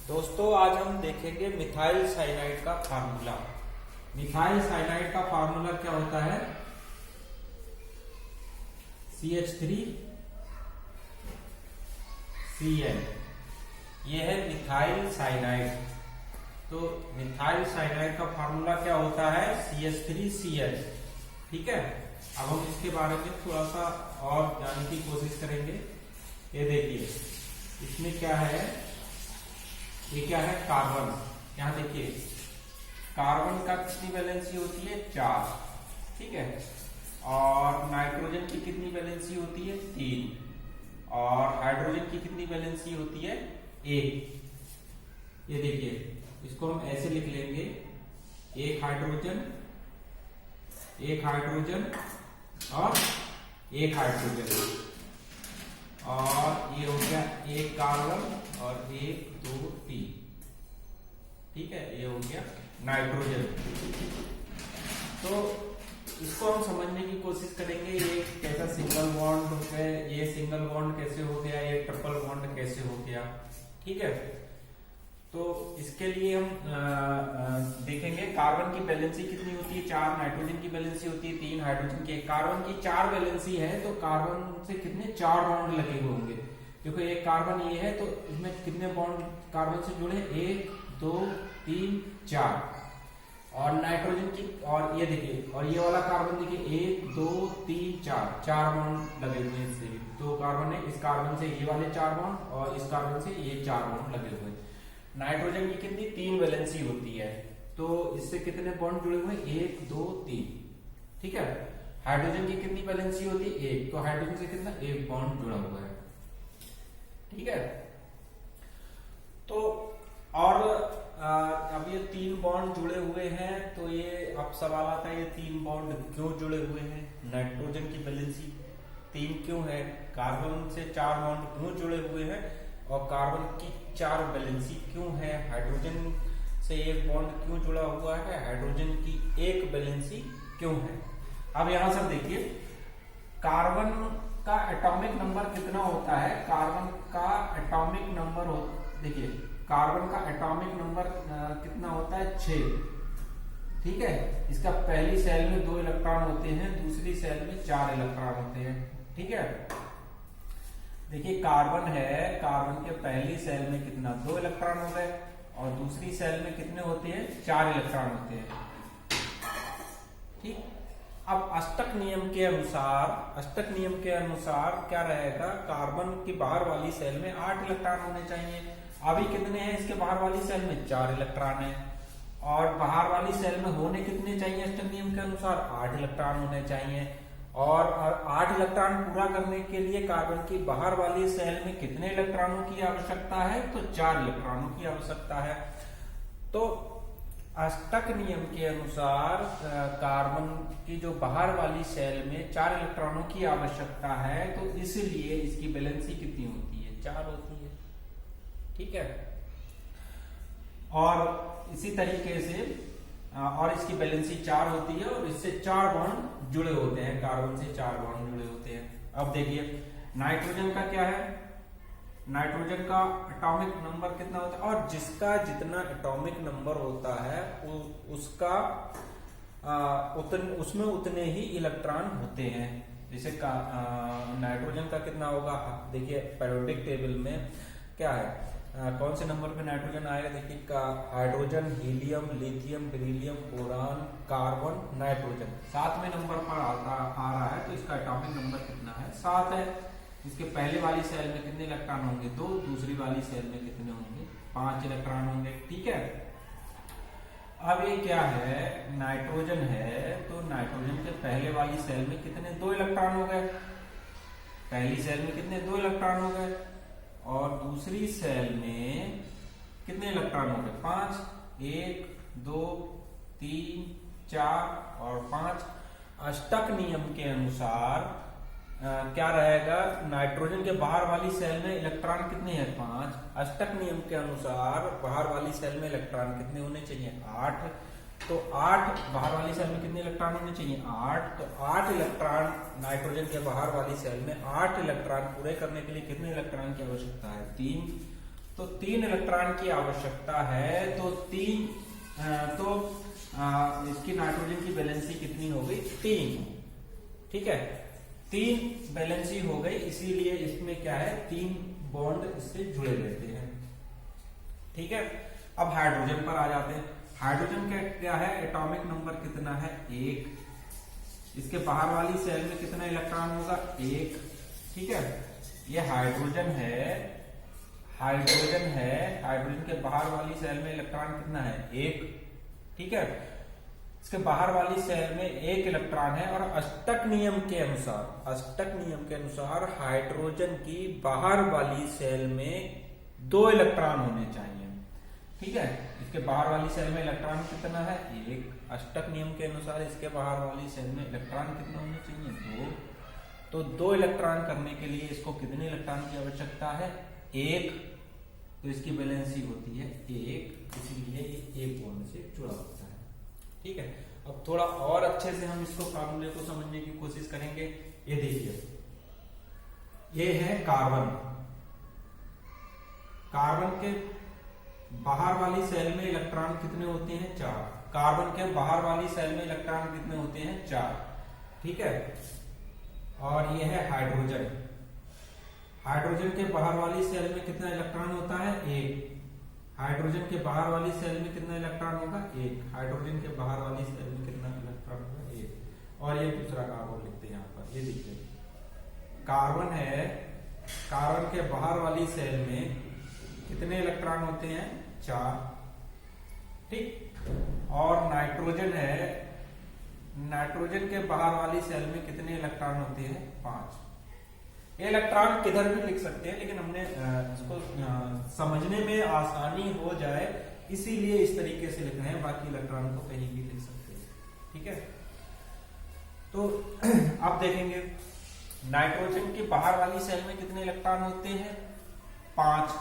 दोस्तों आज हम देखेंगे मिथाइल साइनाइड का फार्मूला। मिथाइल साइनाइड का फार्मूला क्या होता है? CH3Cl। ये है मिथाइल साइनाइड। तो मिथाइल साइनाइड का फार्मूला क्या होता है? CH3Cl। ठीक है, अब हम इसके बारे में थोड़ा सा और जानने की कोशिश करेंगे। ये देखिए इसमें क्या है, ये क्या है? कार्बन। यहां देखिए कार्बन का कितनी वैलेंसी होती है? 4। ठीक है, और नाइट्रोजन की कितनी वैलेंसी होती है? 3। और हाइड्रोजन की कितनी वैलेंसी होती है? 1। ये देखिए इसको हम ऐसे लिख लेंगे, एक हाइड्रोजन और एक हाइड्रोजन, और ये हो गया एक कार्बन और 1 2 3। ठीक है, ये हो गया नाइट्रोजन। तो इसको हम समझने की कोशिश करेंगे। ये कैसा सिंगल बॉन्ड हो गया, ये सिंगल बॉन्ड कैसे हो गया, ये ट्रिपल बॉन्ड कैसे हो गया। ठीक है, तो इसके लिए हम देखेंगे कार्बन की वैलेंसी कितनी होती है? 4। नाइट्रोजन की वैलेंसी होती है 3। हाइड्रोजन की, कार्बन की 4 वैलेंसी है, तो कार्बन से कितने 4 बॉन्ड लगे हुए होंगे। देखो एक कार्बन ये है, तो इसमें कितने बॉन्ड कार्बन से जुड़े? 1 2 3 4। और नाइट्रोजन की, और ये देखिए, और ये वाला कार्बन देखिए 1 2 3 4 बॉन्ड लगे हुए हैं। इससे भी 2 कार्बन है, इस कार्बन से ये वाले 4 बॉन्ड और इस कार्बन से ये 4 बॉन्ड लगे हुए हैं। नाइट्रोजन की कितनी? 3 वैलेंसी होती है, तो इससे कितने बॉन्ड जुड़े हुए हैं? 1 2 3। ठीक है, हाइड्रोजन की कितनी वैलेंसी होती है? 1, तो हाइड्रोजन से कितना? 1 बॉन्ड जुड़ा हुआ है। ठीक है, तो और अब ये 3 बॉन्ड जुड़े हुए हैं, तो ये अब सवाल आता है ये 3 बॉन्ड क्यों जुड़े हुए हैं? नाइट्रोजन की वैलेंसी 3 क्यों है? कार्बन से 4 बॉन्ड क्यों जुड़े हुए हैं? और कार्बन की 4 वैलेंसी क्यों है? हाइड्रोजन से 1 बॉन्ड क्यों जुड़ा हुआ है? हाइड्रोजन की 1 वैलेंसी क्यों है? अब यहां से देखिए कार्बन का एटॉमिक नंबर कितना होता है? कार्बन का एटॉमिक नंबर देखिए कार्बन का एटॉमिक नंबर कितना होता है? 6। ठीक है, इसका पहली सेल में 2 इलेक्ट्रॉन होते हैं, दूसरी सेल में 4 इलेक्ट्रॉन होते हैं। ठीक है, देखिए कार्बन है, कार्बन के पहली सेल में कितना? 2 इलेक्ट्रॉन हो गए, और दूसरी सेल में कितने होते हैं? 4 इलेक्ट्रॉन होते हैं। ठीक, अब अष्टक नियम के अनुसार क्या रहेगा? कार्बन की बाहर वाली सेल में 8 इलेक्ट्रॉन होने चाहिए। अभी कितने हैं इसके बाहर वाली सेल में? 4 इलेक्ट्रॉन है, और बाहर वाली सेल में होने कितने चाहिए? अष्टक नियम के अनुसार 8 इलेक्ट्रॉन होने चाहिए। और 8 इलेक्ट्रॉन पूरा करने के लिए कार्बन की बाहर वाली सेल में कितने इलेक्ट्रॉनों की आवश्यकता है? तो 4 इलेक्ट्रॉनों की आवश्यकता है। तो अष्टक नियम के अनुसार कार्बन की जो बाहर वाली सेल में 4 इलेक्ट्रॉनों की आवश्यकता है, तो इसलिए इसकी वैलेंसी कितनी होती है? 4 होती है। ठीक है, और इसी तरीके से और इसकी वैलेंसी 4 होती है, और इससे 4 बॉन्ड जुड़े होते हैं, कार्बन से 4 बॉन्ड जुड़े होते हैं। अब देखिए नाइट्रोजन का क्या है? नाइट्रोजन का एटॉमिक नंबर कितना होता है? और जिसका जितना एटॉमिक नंबर होता है उसका उसमें उतने ही इलेक्ट्रॉन होते हैं। जैसे नाइट्रोजन का कितना होगा? देखिए पेरियोडिक टेबल में क्या है, कौन से नंबर पे नाइट्रोजन आएगा? देखिए hydrogen, helium, lithium, beryllium, boron, carbon, nitrogen 7वें नंबर पर आ रहा है। तो इसका एटॉमिक नंबर कितना है? 7 है। इसके पहले वाली सेल में कितने इलेक्ट्रॉन होंगे? 2। दूसरी वाली सेल में कितने होंगे? 5 इलेक्ट्रॉन होंगे। ठीक है, अब ये क्या है? नाइट्रोजन है, तो नाइट्रोजन के पहले वाली सेल में कितने? 2 इलेक्ट्रॉन हो गए। पहली सेल में कितने? 2 इलेक्ट्रॉन हो गए, और दूसरी सेल में कितने इलेक्ट्रॉन हो गए? 5। 1 2 3 4 और 5। अष्टक नियम के अनुसार क्या रहेगा? नाइट्रोजन के बाहर वाली सेल में इलेक्ट्रॉन कितने हैं? 5। अष्टक नियम के अनुसार बाहर वाली सेल में इलेक्ट्रॉन कितने होने चाहिए? 8। तो 8 बाहर वाली सेल में कितने इलेक्ट्रॉन होने चाहिए? 8। तो 8 इलेक्ट्रॉन नाइट्रोजन के बाहर वाली सेल में 8 इलेक्ट्रॉन पूरे करने के लिए कितने इलेक्ट्रॉन की आवश्यकता है? 3। तो 3 इलेक्ट्रॉन की आवश्यकता है, तो इसकी नाइट्रोजन की वैलेंसी कितनी हो गई? 3। ठीक है, 3 वैलेंसी हो गई, इसीलिए इसमें क्या है, 3 बॉन्ड इससे जुड़े रहते हैं। ठीक है, अब हाइड्रोजन पर आ जाते हैं। हाइड्रोजन का क्या है, एटॉमिक नंबर कितना है? 1। इसके बाहर वाली सेल में कितना इलेक्ट्रॉन होगा? 1। ठीक है, ये हाइड्रोजन है, हाइड्रोजन के बाहर वाली सेल में इलेक्ट्रॉन कितना है? 1। ठीक है, इसके बाहर वाली सेल में 1 इलेक्ट्रॉन है, और अष्टक नियम के अनुसार हाइड्रोजन की बाहर वाली सेल में 2 इलेक्ट्रॉन होने चाहिए। ठीक है, इसके बाहर वाली सेल में इलेक्ट्रॉन कितना है? 1। अष्टक नियम के अनुसार इसके बाहर वाली सेल में इलेक्ट्रॉन कितना होने चाहिए? 2। तो 2 इलेक्ट्रॉन करने के लिए इसको कितने इलेक्ट्रॉन की आवश्यकता है? 1। तो इसकी वैलेंसी होती है 1, इसीलिए ये 1 बॉन्ड से जुड़ा होता है। ठीक है, अब थोड़ा और अच्छे से हम इसको फार्मूले को समझने की कोशिश करेंगे। ये देखिए, ये है कार्बन। कार्बन के बाहर वाली सेल में इलेक्ट्रॉन कितने होते हैं? 4। कार्बन के बाहर वाली सेल में इलेक्ट्रॉन कितने होते हैं? 4। ठीक है, और ये है हाइड्रोजन। हाइड्रोजन के बाहर वाली सेल में कितना इलेक्ट्रॉन होता है? 1। हाइड्रोजन के बाहर वाली सेल में कितना इलेक्ट्रॉन होगा? 1। हाइड्रोजन के बाहर वाली सेल में कितना इलेक्ट्रॉन होगा? 1। और ये दूसरा कार्बन लिखते हैं यहाँ पर। ये देखिए, कार्बन है, कार्बन के बाहर वाली सेल में कितने इलेक्ट्रॉन होते हैं? 4। ठीक, और नाइट्रोजन है, नाइट्रोजन के बाहर वाली सेल में कितने इलेक्ट्रॉन होते हैं? 5। ये इलेक्ट्रॉन किधर भी लिख सकते हैं, लेकिन हमने इसको समझने में आसानी हो जाए इसीलिए इस तरीके से लिख रहे हैं, बाकी इलेक्ट्रॉन को कहीं भी लिख सकते हैं। ठीक है, तो अब देखेंगे नाइट्रोजन की बाहर वाली सेल में कितने इलेक्ट्रॉन होते हैं? 5।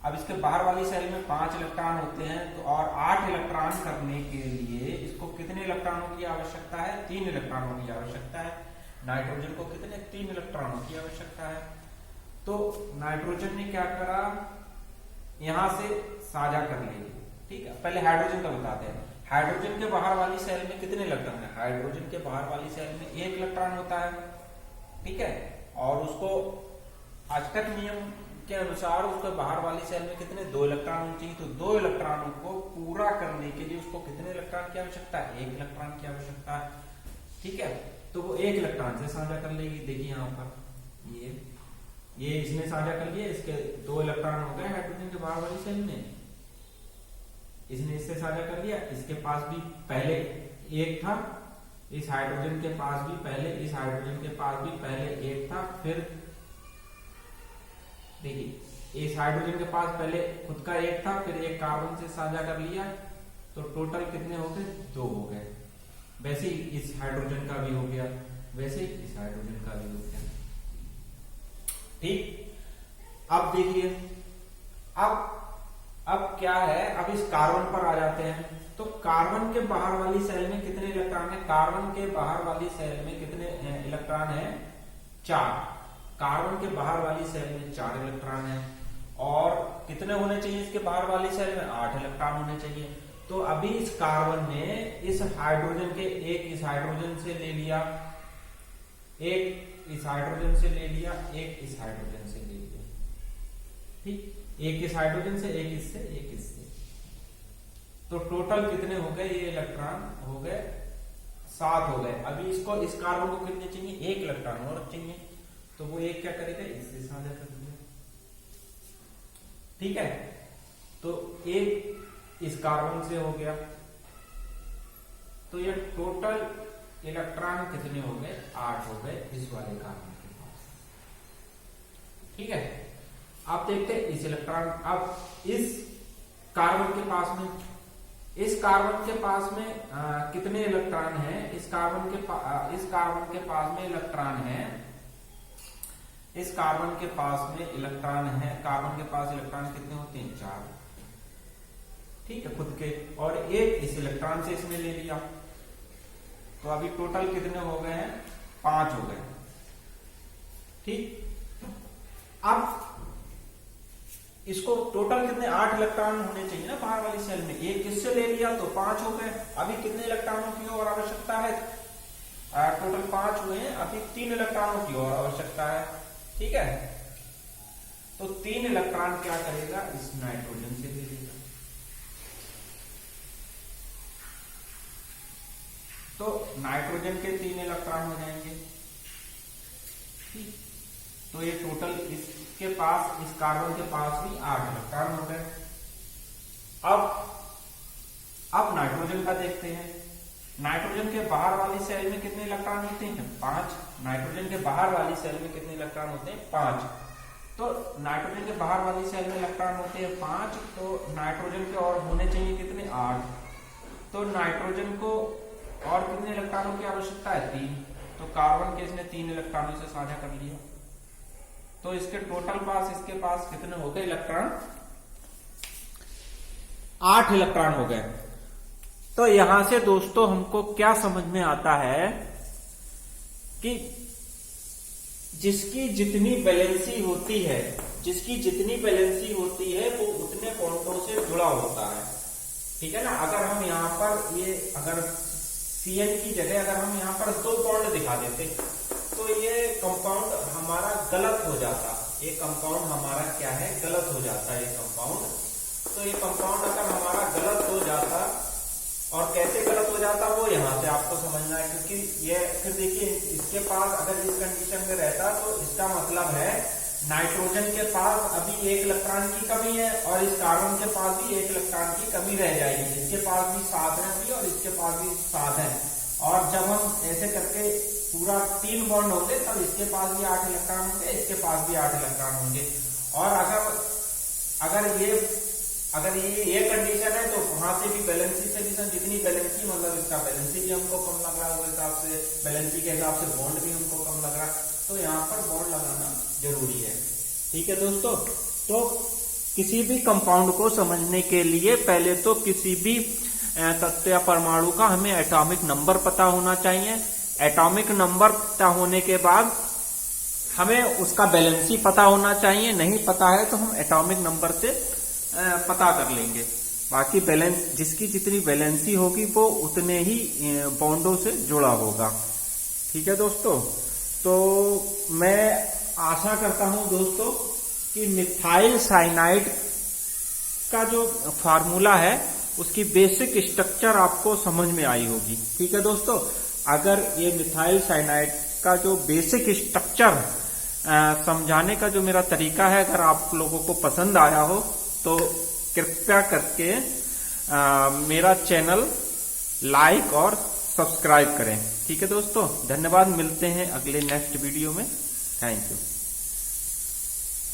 अब इसके बाहर वाली सेल में 5 इलेक्ट्रॉन होते हैं, तो और 8 इलेक्ट्रॉन करने के लिए इसको कितने इलेक्ट्रॉनों की आवश्यकता है? 3 इलेक्ट्रॉनों की आवश्यकता है। नाइट्रोजन को कितने? 3 इलेक्ट्रॉनों की आवश्यकता है। तो नाइट्रोजन ने क्या करा, यहां से साझा कर लिए। ठीक है, पहले हाइड्रोजन का बताते हैं। हाइड्रोजन के बाहर वाली सेल में कितने इलेक्ट्रॉन है? हाइड्रोजन के बाहर वाली सेल में 1 इलेक्ट्रॉन होता है। ठीक है, और उसको अष्टक नियम के अनुसार उसके बाहर वाली सेल में कितने? 2 इलेक्ट्रॉन होने चाहिए। तो 2 इलेक्ट्रॉनों को पूरा करने के लिए उसको कितने इलेक्ट्रॉन की आवश्यकता है? 1 इलेक्ट्रॉन की आवश्यकता है। ठीक है, तो वो 1 इलेक्ट्रॉन से साझा कर लेगी। देखिए यहाँ पर ये इसने साझा कर लिया, इसके 2 इलेक्ट्रॉन हो गए हाइड्रोजन के बाहर वाली सेल में, इसने इससे साझा कर लिया। इसके पास भी पहले 1 था, इस हाइड्रोजन के पास भी पहले, इस हाइड्रोजन के पास भी पहले 1 था। फिर देखिए, इस हाइड्रोजन के पास पहले खुद का 1 था, फिर 1 कार्बन से साझा कर लिया, तो टोटल कितने हो गए? 2 हो गए। वैसे ही इस हाइड्रोजन का भी हो गया, वैसे ही इस हाइड्रोजन का भी हो गया। ठीक, अब देखिए, अब क्या है, अब इस कार्बन पर आ जाते हैं। तो कार्बन के बाहर वाली सेल में कितने इलेक्ट्रॉन है? कार्बन के बाहर वाली सेल में कितने इलेक्ट्रॉन है? 4। कार्बन के बाहर वाली सेल में 4 इलेक्ट्रॉन है, और कितने होने चाहिए इसके बाहर वाली सेल में? 8 इलेक्ट्रॉन होने चाहिए। तो अभी इस कार्बन ने इस हाइड्रोजन के 1 इस हाइड्रोजन से ले लिया, 1 इस हाइड्रोजन से ले लिया, 1 इस हाइड्रोजन से ले लिया। ठीक, 1 इस हाइड्रोजन से, 1 इससे, 1 इससे। तो टोटल कितने हो गए? ये इलेक्ट्रॉन हो गए 7 हो गए। अभी इसको, इस कार्बन को कितने चाहिए? 1 इलेक्ट्रॉन और चाहिए, तो वो 1 क्या करेगा? इससे साझा कर दिया। ठीक है, तो 1 इस कार्बन से हो गया, तो ये टोटल इलेक्ट्रॉन कितने हो गए? 8 हो गए इस वाले कार्बन के पास। ठीक है, आप देखते हैं इस इलेक्ट्रॉन, अब इस कार्बन के पास में, इस कार्बन के पास में कितने इलेक्ट्रॉन हैं? इस कार्बन के पास में इलेक्ट्रॉन है, इस कार्बन के पास में इलेक्ट्रॉन है। कार्बन के पास इलेक्ट्रॉन कितने होते हैं? 4। ठीक है, खुद के, और 1 इस इलेक्ट्रॉन से इसने ले लिया, तो अभी टोटल कितने हो गए हैं? 5 हो गए। ठीक, अब इसको टोटल कितने 8 इलेक्ट्रॉन होने चाहिए ना बाहर वाली सेल में, एक किससे ले लिया तो 5 हो गए। अभी कितने इलेक्ट्रॉनों की और आवश्यकता है, टोटल 5 हुए हैं, अभी 3 इलेक्ट्रॉनों की और आवश्यकता है। ठीक है, तो 3 इलेक्ट्रॉन क्या करेगा, इस नाइट्रोजन से ले लेगा। तो नाइट्रोजन के 3 इलेक्ट्रॉन हो जाएंगे। ठीक, तो ये टोटल इसके पास, इस कार्बन के पास भी 8 इलेक्ट्रॉन हो गए। अब नाइट्रोजन का देखते हैं। नाइट्रोजन के बाहर वाली सेल में कितने इलेक्ट्रॉन होते हैं, 5। नाइट्रोजन के बाहर वाली सेल में कितने इलेक्ट्रॉन होते हैं, 5। तो नाइट्रोजन के बाहर वाली सेल में इलेक्ट्रॉन होते हैं 5, तो नाइट्रोजन के और होने चाहिए कितने, 8। तो नाइट्रोजन को और कितने इलेक्ट्रॉनों की आवश्यकता है, 3। तो कार्बन के इसने 3 इलेक्ट्रॉनों से साझा कर लिया। तो इसके टोटल पास, इसके पास कितने हो गए इलेक्ट्रॉन, 8 इलेक्ट्रॉन हो गए। तो यहां से दोस्तों हमको क्या समझ में आता है कि जिसकी जितनी बैलेंसी होती है, जिसकी जितनी बैलेंसी होती है वो उतने बॉन्डों से जुड़ा होता है। ठीक है ना, अगर हम यहाँ पर ये अगर CN की जगह अगर हम यहाँ पर 2 बॉन्ड दिखा देते तो ये कंपाउंड हमारा गलत हो जाता। ये कंपाउंड हमारा क्या है, गलत हो जाता है ये कंपाउंड। तो ये कंपाउंड अगर हमारा गलत हो जाता, और कैसे गलत हो जाता वो यहां से आपको समझना है, क्योंकि ये फिर देखिए इसके पास अगर इस कंडीशन में रहता तो इसका मतलब है नाइट्रोजन के पास अभी 1 इलेक्ट्रॉन की कमी है और इस कार्बन के पास भी 1 इलेक्ट्रॉन की कमी रह जाएगी। इसके पास भी 7 है अभी और इसके पास भी 7 है, और जब हम ऐसे करके पूरा 3 बॉन्ड होंगे तब इसके पास भी 8 इलेक्ट्रॉन होंगे, इसके पास भी 8 इलेक्ट्रॉन होंगे। और अगर ये कंडीशन है तो वहां से भी बैलेंसी से भी जितनी बैलेंसी, मतलब इसका बैलेंसी भी हमको कम लग रहा है, उस हिसाब से बैलेंसी के हिसाब से बॉन्ड भी हमको कम लग रहा है, तो यहाँ पर बॉन्ड लगाना जरूरी है। ठीक है दोस्तों, तो किसी भी कंपाउंड को समझने के लिए पहले तो किसी भी तत्व या परमाणु का हमें एटॉमिक नंबर पता होना चाहिए। एटॉमिक नंबर पता होने के बाद हमें उसका बैलेंसी पता होना चाहिए। नहीं पता है तो हम एटॉमिक नंबर से पता कर लेंगे। बाकी बैलेंस, जिसकी जितनी बैलेंसी होगी वो उतने ही बॉन्डों से जुड़ा होगा। ठीक है दोस्तों, तो मैं आशा करता हूं दोस्तों कि मिथाइल साइनाइड का जो फार्मूला है उसकी बेसिक स्ट्रक्चर आपको समझ में आई होगी। ठीक है दोस्तों, अगर ये मिथाइल साइनाइड का जो बेसिक स्ट्रक्चर समझाने का जो मेरा तरीका है अगर आप लोगों को पसंद आया हो तो कृपया करके मेरा चैनल लाइक और सब्सक्राइब करें। ठीक है दोस्तों, धन्यवाद। मिलते हैं अगले नेक्स्ट वीडियो में। Thank you.